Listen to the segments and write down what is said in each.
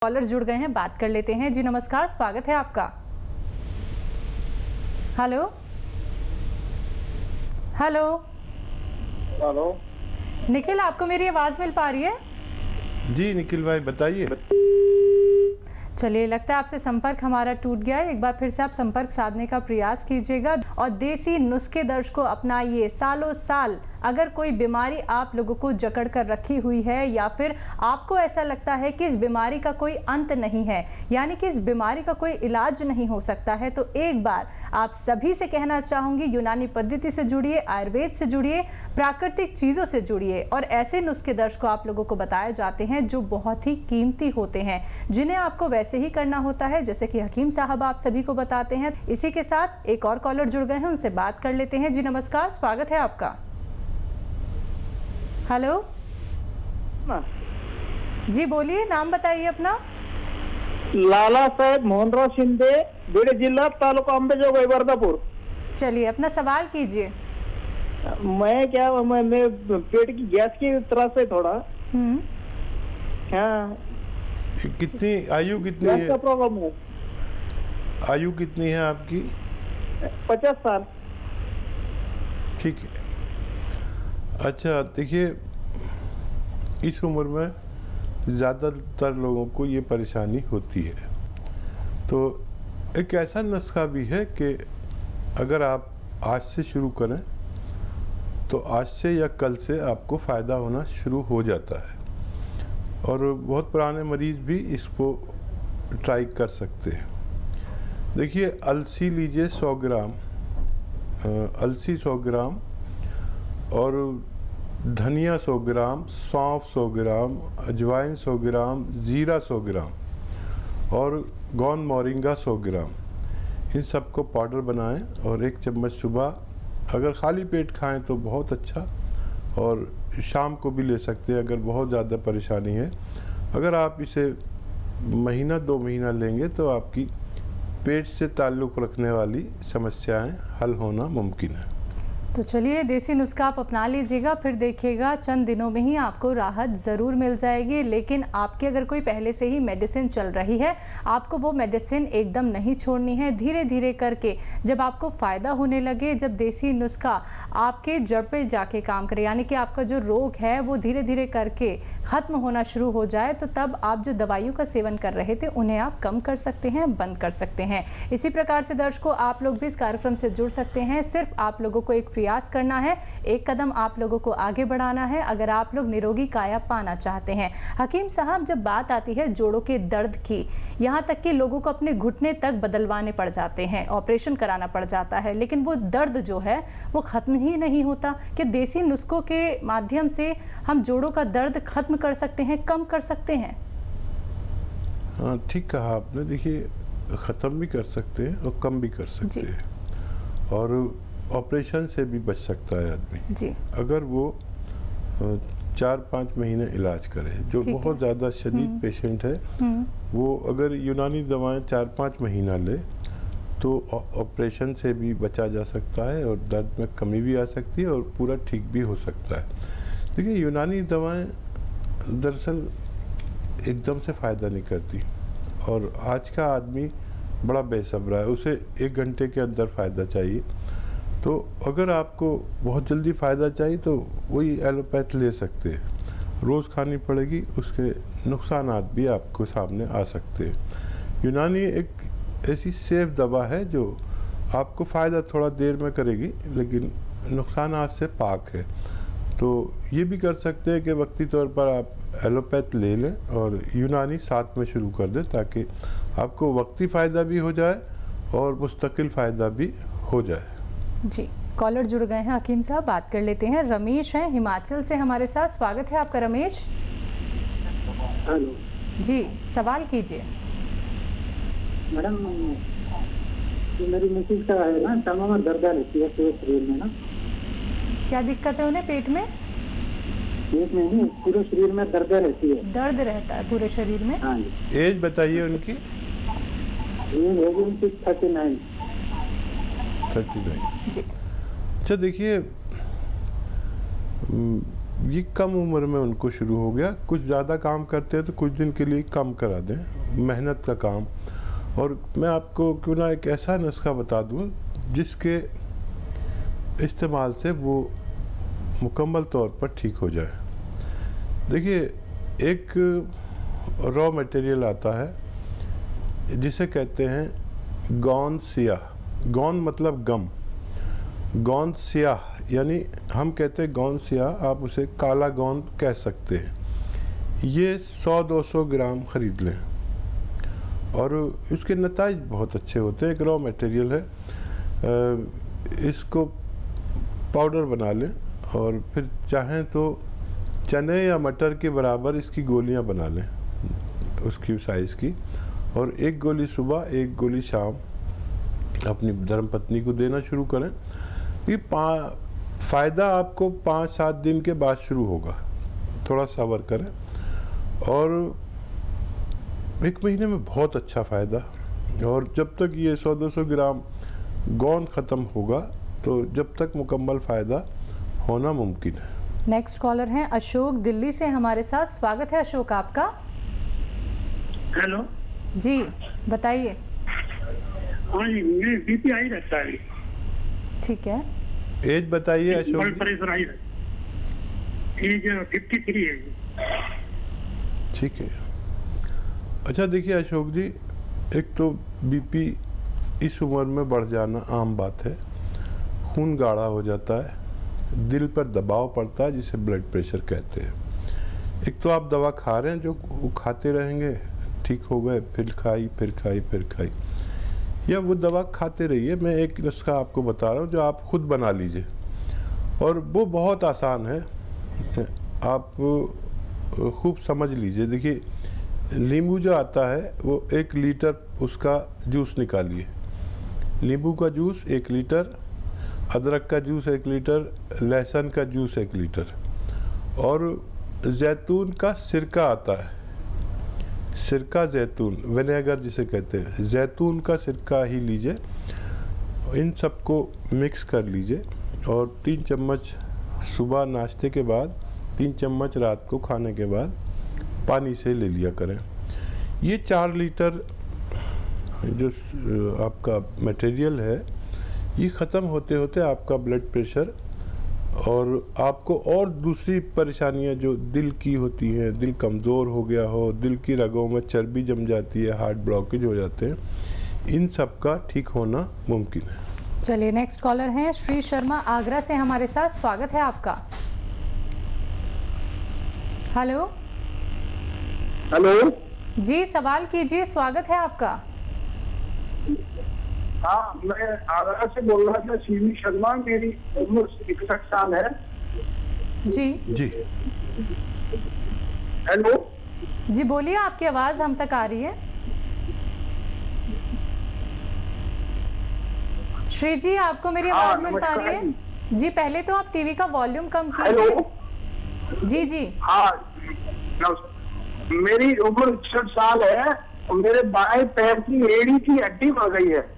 Collar जुड़ गए हैं, बात कर लेते हैं। जी नमस्कार, स्वागत है आपका। Hello hello hello. निखिल, आपको मेरी आवाज मिल पा रही है? जी निखिल भाई बताइए। चलिए, लगता है आपसे संपर्क हमारा टूट गया है। एक बार फिर से आप संपर्क साधने का प्रयास कीजिएगा और देसी नुस्खे दर्ज को अपनाइए। सालों साल अगर कोई बीमारी आप लोगों को जकड़ कर रखी हुई है या फिर आपको ऐसा लगता है कि इस बीमारी का कोई अंत नहीं है, यानी कि इस बीमारी का कोई इलाज नहीं हो सकता है, तो एक बार आप सभी से कहना चाहूँगी, यूनानी पद्धति से जुड़िए, आयुर्वेद से जुड़िए, प्राकृतिक चीज़ों से जुड़िए और ऐसे नुस्खे दर्ज को आप लोगों को बताए जाते हैं जो बहुत ही कीमती होते हैं, जिन्हें आपको वैसे ही करना होता है जैसे कि हकीम साहब आप सभी को बताते हैं। इसी के साथ एक और कॉलर जुड़ गए हैं, उनसे बात कर लेते हैं। जी नमस्कार, स्वागत है आपका। हेलो जी, बोलिए, नाम बताइए अपना। लाला साहेब मोहनराव शिंदे, बीड जिला, तालुका अंबेजोगाई, वर्धापुर। चलिए, अपना सवाल कीजिए। मैं पेट की गैस की त्रास है थोड़ा। हाँ। कितनी आयु कितनी गैस है? का प्रॉब्लम है। आयु कितनी है आपकी? 50 साल। ठीक है। अच्छा देखिए, इस उम्र में ज़्यादातर लोगों को ये परेशानी होती है। तो एक ऐसा नुस्खा भी है कि अगर आप आज से शुरू करें तो आज से या कल से आपको फ़ायदा होना शुरू हो जाता है और बहुत पुराने मरीज़ भी इसको ट्राई कर सकते हैं। देखिए, अलसी लीजिए 100 ग्राम, अलसी 100 ग्राम और धनिया 100 ग्राम, सौंफ 100 ग्राम, अजवाइन 100 ग्राम, ज़ीरा 100 ग्राम और गोंद मोरिंगा 100 ग्राम, इन सब को पाउडर बनाएं और 1 चम्मच सुबह अगर खाली पेट खाएं तो बहुत अच्छा, और शाम को भी ले सकते हैं अगर बहुत ज़्यादा परेशानी है। अगर आप इसे महीना 2 महीना लेंगे तो आपकी पेट से ताल्लुक़ रखने वाली समस्याएं हल होना मुमकिन है। तो चलिए, देसी नुस्खा आप अपना लीजिएगा, फिर देखिएगा चंद दिनों में ही आपको राहत ज़रूर मिल जाएगी। लेकिन आपकी अगर कोई पहले से ही मेडिसिन चल रही है, आपको वो मेडिसिन एकदम नहीं छोड़नी है। धीरे धीरे करके जब आपको फ़ायदा होने लगे, जब देसी नुस्खा आपके जड़ पे जाके काम करे, यानी कि आपका जो रोग है वो धीरे धीरे करके ख़त्म होना शुरू हो जाए, तो तब आप जो दवाइयों का सेवन कर रहे थे उन्हें आप कम कर सकते हैं, बंद कर सकते हैं। इसी प्रकार से दर्शकों, आप लोग भी इस कार्यक्रम से जुड़ सकते हैं। सिर्फ आप लोगों को एक प्रयास करना है, एक कदम आप लोगों को आगे बढ़ाना है अगर आप लोग निरोगी काया पाना चाहते हैं। हकीम साहब, जब बात आती है जोड़ों के दर्द की, यहाँ तक कि लोगों को अपने घुटने तक बदलवाने पड़ जाते हैं, ऑपरेशन कराना पड़ जाता है, लेकिन वो दर्द जो है वो ख़त्म ही नहीं होता। कि देसी नुस्खों के माध्यम से हम जोड़ों का दर्द खत्म कर सकते हैं, कम कर सकते हैं? हाँ, ठीक कहा आपने। देखिए, ख़त्म भी कर सकते हैं और कम भी कर सकते हैं, और ऑपरेशन से भी बच सकता है आदमी जी। अगर वो 4-5 महीने इलाज करे। जो बहुत ज़्यादा शदीद पेशेंट है, वो अगर यूनानी दवाएं 4-5 महीना ले तो ऑपरेशन से भी बचा जा सकता है और दर्द में कमी भी आ सकती है और पूरा ठीक भी हो सकता है। देखिए, यूनानी दवाएं दरअसल एकदम से फ़ायदा नहीं करती और आज का आदमी बड़ा बेसब्रा है, उसे 1 घंटे के अंदर फ़ायदा चाहिए। तो अगर आपको बहुत जल्दी फ़ायदा चाहिए तो वही एलोपैथ ले सकते हैं, रोज़ खानी पड़ेगी, उसके नुकसानात भी आपको सामने आ सकते हैं। यूनानी एक ऐसी सेफ दवा है जो आपको फ़ायदा थोड़ा देर में करेगी लेकिन नुकसानात से पाक है। तो ये भी कर सकते हैं कि वक्ती तौर पर आप एलोपैथ ले लें और यूनानी साथ में शुरू कर दें ताकि आपको वक्ती फ़ायदा भी हो जाए और मुस्तकिल फ़ायदा भी हो जाए। जी, कॉलर जुड़ गए हैं हकीम साहब, बात कर लेते हैं। रमेश हैं हिमाचल से हमारे साथ, स्वागत है आपका रमेश। हेलो जी, सवाल कीजिए। मैडम, मेरी मिसेज का है ना, तमाम दर्द रहती है पूरे शरीर में ना। क्या दिक्कत है उन्हें? पेट में? पेट में नहीं, पूरे शरीर में दर्द रहती है। दर्द रहता है पूरे शरीर में? हाँ जी। एज बताइए उनकी। एज होगी उनकी 39। 39 जी। अच्छा, देखिए, ये कम उम्र में उनको शुरू हो गया। कुछ ज़्यादा काम करते हैं तो कुछ दिन के लिए कम करा दें, मेहनत का काम। और मैं आपको क्यों ना एक ऐसा नुस्खा बता दूं जिसके इस्तेमाल से वो मुकम्मल तौर पर ठीक हो जाए। देखिए, एक रॉ मटेरियल आता है जिसे कहते हैं गौन सियाह। गौन मतलब गम, गौन सियाह यानी हम कहते हैं गौन सियाह, आप उसे काला गौन कह सकते हैं। ये 100-200 ग्राम ख़रीद लें और इसके नताइज बहुत अच्छे होते हैं। एक रॉ मटेरियल है, इसको पाउडर बना लें और फिर चाहें तो चने या मटर के बराबर इसकी गोलियां बना लें, उसकी साइज़ की, और एक गोली सुबह एक गोली शाम अपनी धर्मपत्नी को देना शुरू करें। ये फ़ायदा आपको 5-7 दिन के बाद शुरू होगा, थोड़ा सब्र करें, और 1 महीने में बहुत अच्छा फ़ायदा। और जब तक ये 100-200 ग्राम गौन ख़त्म होगा तो जब तक मुकम्मल फ़ायदा होना मुमकिन है। नेक्स्ट कॉलर हैं अशोक दिल्ली से हमारे साथ। स्वागत है अशोक आपका। हेलो जी बताइए। हाँ जी, मुझे बीपी हाई रहता है। ठीक है, एज बताइए अशोक ब्लड जी। प्रेशर हाई रहता है। एज 53 है जी। ठीक है। अच्छा देखिए अशोक जी, एक तो बीपी इस उम्र में बढ़ जाना आम बात है। खून गाढ़ा हो जाता है, दिल पर दबाव पड़ता है जिसे ब्लड प्रेशर कहते हैं। एक तो आप दवा खा रहे हैं, जो वो खाते रहेंगे, ठीक हो गए, फिर खाई फिर खाई फिर खाई, या वो दवा खाते रहिए। मैं एक नुस्खा आपको बता रहा हूँ जो आप खुद बना लीजिए, और वो बहुत आसान है, आप खूब समझ लीजिए। देखिए, नींबू जो आता है वो 1 लीटर उसका जूस निकालिए। नींबू का जूस 1 लीटर, अदरक का जूस 1 लीटर, लहसुन का जूस 1 लीटर, और जैतून का सिरका आता है, सिरका जैतून, विनेगर जिसे कहते हैं, जैतून का सिरका ही लीजिए। इन सबको मिक्स कर लीजिए और 3 चम्मच सुबह नाश्ते के बाद, 3 चम्मच रात को खाने के बाद पानी से ले लिया करें। ये 4 लीटर जो आपका मटेरियल है, ये ख़त्म होते होते आपका ब्लड प्रेशर और आपको और दूसरी परेशानियां जो दिल की होती हैं, दिल कमज़ोर हो गया हो, दिल की रगों में चर्बी जम जाती है, हार्ट ब्लॉकेज हो जाते हैं, इन सब का ठीक होना मुमकिन है। चलिए नेक्स्ट कॉलर हैं श्री शर्मा आगरा से हमारे साथ। स्वागत है आपका। हेलो हेलो जी, सवाल कीजिए, स्वागत है आपका। हाँ, मैं आगरा से बोल रहा था, श्री शर्मा। मेरी उम्र 61 साल है। जी जी हेलो जी बोलिए, आपकी आवाज़ हम तक आ रही है। श्री जी, आपको मेरी आवाज़ मिल पा रही है? जी, पहले तो आप टीवी का वॉल्यूम कम कीजिए। हेलो जी जी हाँ, मेरी उम्र 61 साल है और मेरे बाएं पैर की एड़ी की हड्डी बढ़ गई है।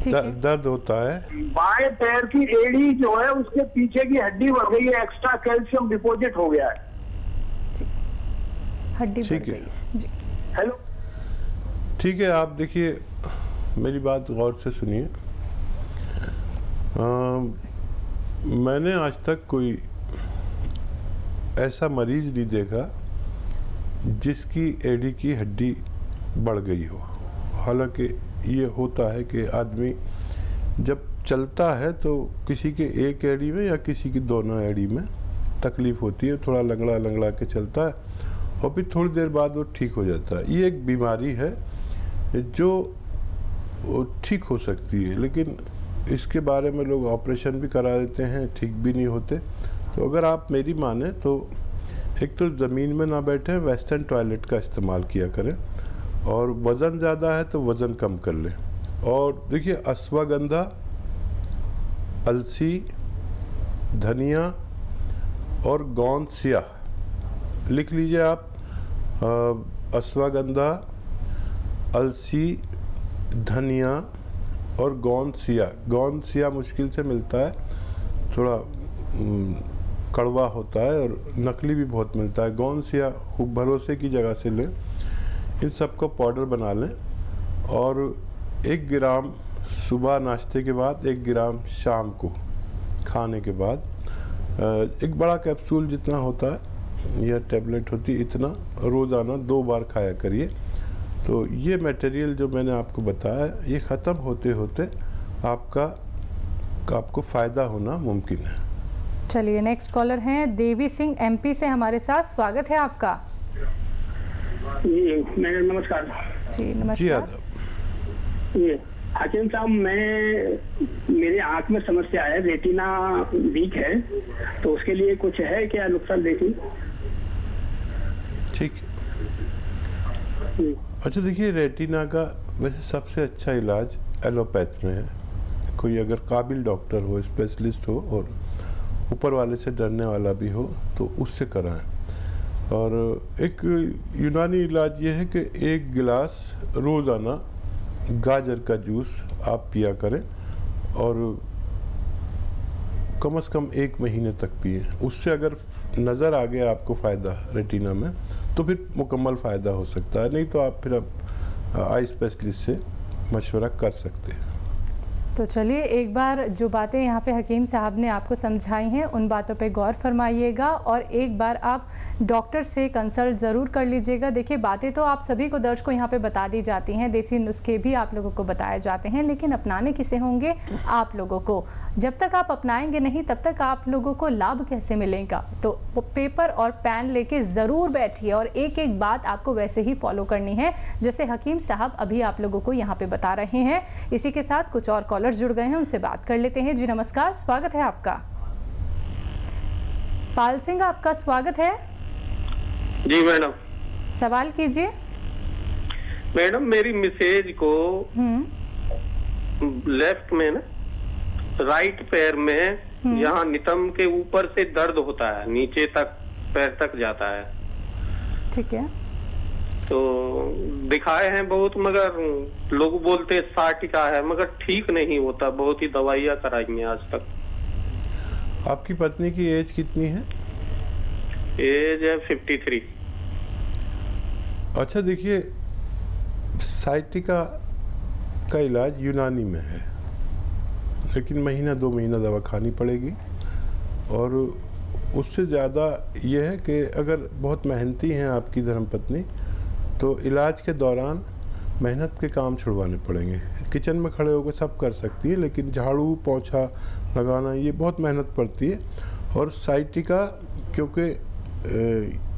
ठीक है। दर्द होता है? बाएं पैर की एड़ी जो है उसके पीछे की हड्डी बढ़ गई है, एक्स्ट्रा कैल्शियम डिपॉजिट हो गया है। हड्डी बढ़ ठीक है। गई। जी हेलो ठीक है, आप देखिए, मेरी बात गौर से सुनिए। मैंने आज तक कोई ऐसा मरीज नहीं देखा जिसकी एड़ी की हड्डी बढ़ गई हो। हालांकि ये होता है कि आदमी जब चलता है तो किसी के एक एड़ी में या किसी की दोनों एड़ी में तकलीफ़ होती है, थोड़ा लंगड़ा लंगड़ा के चलता है और फिर थोड़ी देर बाद वो ठीक हो जाता है। ये एक बीमारी है जो ठीक हो सकती है, लेकिन इसके बारे में लोग ऑपरेशन भी करा देते हैं, ठीक भी नहीं होते। तो अगर आप मेरी माने तो एक तो ज़मीन में ना बैठें, वेस्टर्न टॉयलेट का इस्तेमाल किया करें, और वज़न ज़्यादा है तो वज़न कम कर लें। और देखिए, अश्वगंधा, अलसी, धनिया और गोंद सियाह लिख लीजिए आप। अश्वगंधा, अलसी, धनिया और गोंद सियाह। गोंद सियाह मुश्किल से मिलता है, थोड़ा कड़वा होता है और नकली भी बहुत मिलता है। गौंस या भरोसे की जगह से लें, इन सब को पाउडर बना लें और 1 ग्राम सुबह नाश्ते के बाद, 1 ग्राम शाम को खाने के बाद, एक बड़ा कैप्सूल जितना होता है या टैबलेट होती है इतना रोज़ाना 2 बार खाया करिए। तो ये मटेरियल जो मैंने आपको बताया ये ख़त्म होते होते आपको फ़ायदा होना मुमकिन है। चलिए नेक्स्ट कॉलर हैं देवी सिंह MP से हमारे साथ, स्वागत है आपका। जी मैडम नमस्कार। जी जी नमस्कार। आदाब। ये हाकिम साहब, मेरे आंख में समस्या है, रेटिना वीक है, तो उसके लिए कुछ है क्या नुस्खा देखिए? ठीक है। अच्छा देखिए, रेटिना का वैसे सबसे अच्छा इलाज एलोपैथ में है। कोई अगर काबिल डॉक्टर हो, स्पेशलिस्ट हो और ऊपर वाले से डरने वाला भी हो तो उससे कराएं। और एक यूनानी इलाज ये है कि 1 गिलास रोज़ाना गाजर का जूस आप पिया करें और कम से कम 1 महीने तक पिए। उससे अगर नज़र आ गया आपको फ़ायदा रेटिना में तो फिर मुकम्मल फ़ायदा हो सकता है, नहीं तो आप फिर आई स्पेशलिस्ट से मशवरा कर सकते हैं। तो चलिए एक बार जो बातें यहाँ पे हकीम साहब ने आपको समझाई हैं उन बातों पे गौर फरमाइएगा और एक बार आप डॉक्टर से कंसल्ट ज़रूर कर लीजिएगा। देखिए बातें तो आप सभी को दर्शकों यहाँ पे बता दी जाती हैं, देसी नुस्खे भी आप लोगों को बताए जाते हैं, लेकिन अपनाने किसे होंगे? आप लोगों को। जब तक आप अपनाएंगे नहीं तब तक आप लोगों को लाभ कैसे मिलेगा? तो पेपर और पेन लेके ज़रूर बैठिए और एक एक बात आपको वैसे ही फॉलो करनी है जैसे हकीम साहब अभी आप लोगों को यहाँ पे बता रहे हैं। इसी के साथ कुछ और कॉलर जुड़ गए हैं, उनसे बात कर लेते हैं। जी नमस्कार, स्वागत है आपका। पाल सिंह आपका स्वागत है। जी मैडम। सवाल कीजिए। मैडम मेरी मिसेज को लेफ्ट में ना, राइट पैर में यहाँ नितंब के ऊपर से दर्द होता है, नीचे तक पैर तक जाता है। ठीक है। तो दिखाए हैं बहुत, मगर लोग बोलते साटिका है, मगर ठीक नहीं होता। बहुत ही दवाइयाँ कराई हैं आज तक। आपकी पत्नी की एज कितनी है? एज है 53। अच्छा देखिए, साइटिका का इलाज यूनानी में है, लेकिन महीना 2 महीना दवा खानी पड़ेगी। और उससे ज़्यादा यह है कि अगर बहुत मेहनती हैं आपकी धर्मपत्नी तो इलाज के दौरान मेहनत के काम छुड़वाने पड़ेंगे। किचन में खड़े होकर सब कर सकती है, लेकिन झाड़ू पोंछा लगाना ये बहुत मेहनत पड़ती है। और साइटिका क्योंकि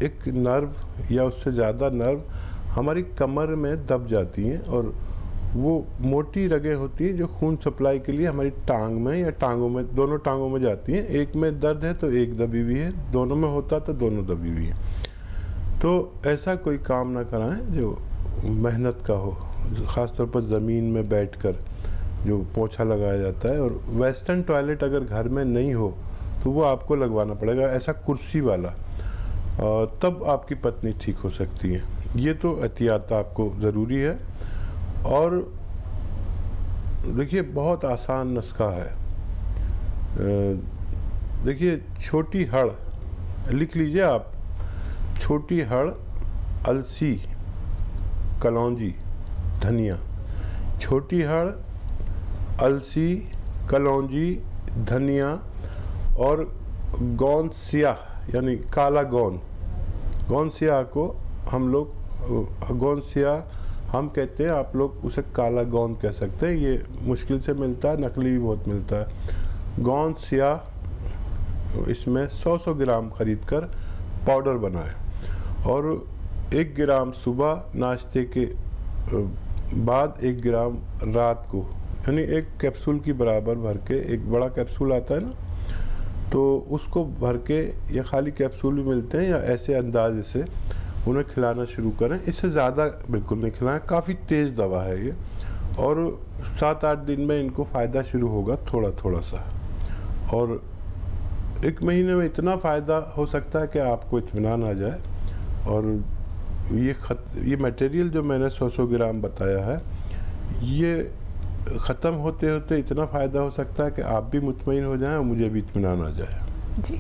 एक नर्व या उससे ज़्यादा नर्व हमारी कमर में दब जाती हैं और वो मोटी रगें होती हैं जो खून सप्लाई के लिए हमारी टांग में या टांगों में, दोनों टांगों में जाती हैं। एक में दर्द है तो एक दबी हुई है, दोनों में होता तो दोनों दबी हुई है। तो ऐसा कोई काम ना कराएं जो मेहनत का हो, ख़ासतौर पर ज़मीन में बैठकर जो पोंछा लगाया जाता है। और वेस्टर्न टॉयलेट अगर घर में नहीं हो तो वो आपको लगवाना पड़ेगा, ऐसा कुर्सी वाला, तब आपकी पत्नी ठीक हो सकती है। ये तो एहतियात आपको ज़रूरी है। और देखिए बहुत आसान नुस्खा है। देखिए छोटी हड़ लिख लीजिए आप, छोटी हड़, अलसी, कलौंजी, धनिया। छोटी हड़, अलसी, कलौंजी, धनिया और गोंद स्याह यानी काला गोंद। गोंद स्याह को हम लोग गोंद स्याह हम कहते हैं, आप लोग उसे काला गोंद कह सकते हैं। ये मुश्किल से मिलता है, नकली भी बहुत मिलता है। गोंद स्याह इसमें 100 ग्राम खरीद कर पाउडर बनाएं और 1 ग्राम सुबह नाश्ते के बाद, 1 ग्राम रात को, यानी 1 कैप्सूल की बराबर भर के, एक बड़ा कैप्सूल आता है ना, तो उसको भर के, या खाली कैप्सूल भी मिलते हैं, या ऐसे अंदाजे से उन्हें खिलाना शुरू करें। इससे ज़्यादा बिल्कुल नहीं खिलाएं, काफ़ी तेज़ दवा है ये। और 7-8 दिन में इनको फ़ायदा शुरू होगा थोड़ा थोड़ा सा, और 1 महीने में इतना फ़ायदा हो सकता है कि आपको इत्मीनान आ जाए। और ये मटेरियल जो मैंने 100 ग्राम बताया है, ये ख़त्म होते होते इतना फ़ायदा हो सकता है कि आप भी मुतमईन हो जाएं और मुझे भी इत्मीनान आ जाए। जी।